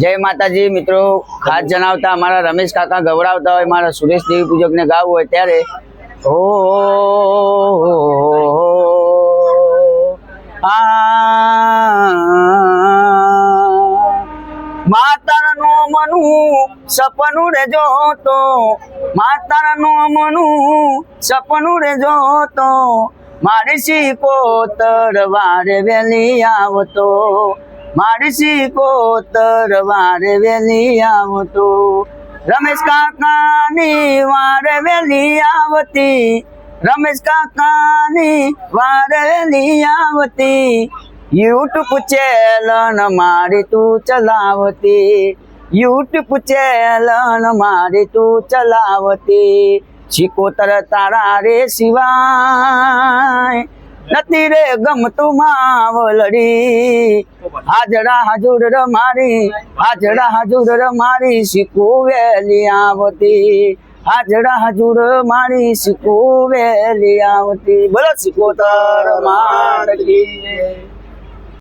जय माताजी मित्रों, खास जनावता अमारा रमेश काका गवड़ावता होय, मारा सुरेश देवी पूजक ने गावुं होय त्यारे ओ मातारनो मनु सपनु रे जोतो, मातारनो मनु सपनु रे जोतो, मारी सिकोतर वारे वेली आवतो, मारी सिकोतर वारे वेली आवतो। रमेश काकानी वारे वेली आवती, रमेश काकानी वारे वेली आवती, यूट्यूब चैनल मारी तू चलावती, यूट्यूब चैनल मारी तू चलावती, सिकोतर तारा रे सिवाय नती रे गमतु मावलड़ी, हाजरा हजूर मारी, हाजरा हजूर मारी सिको वेली आवती, हाजरा हजूर मारी सिको वेली आवती। बोलो सिकोतर मार की।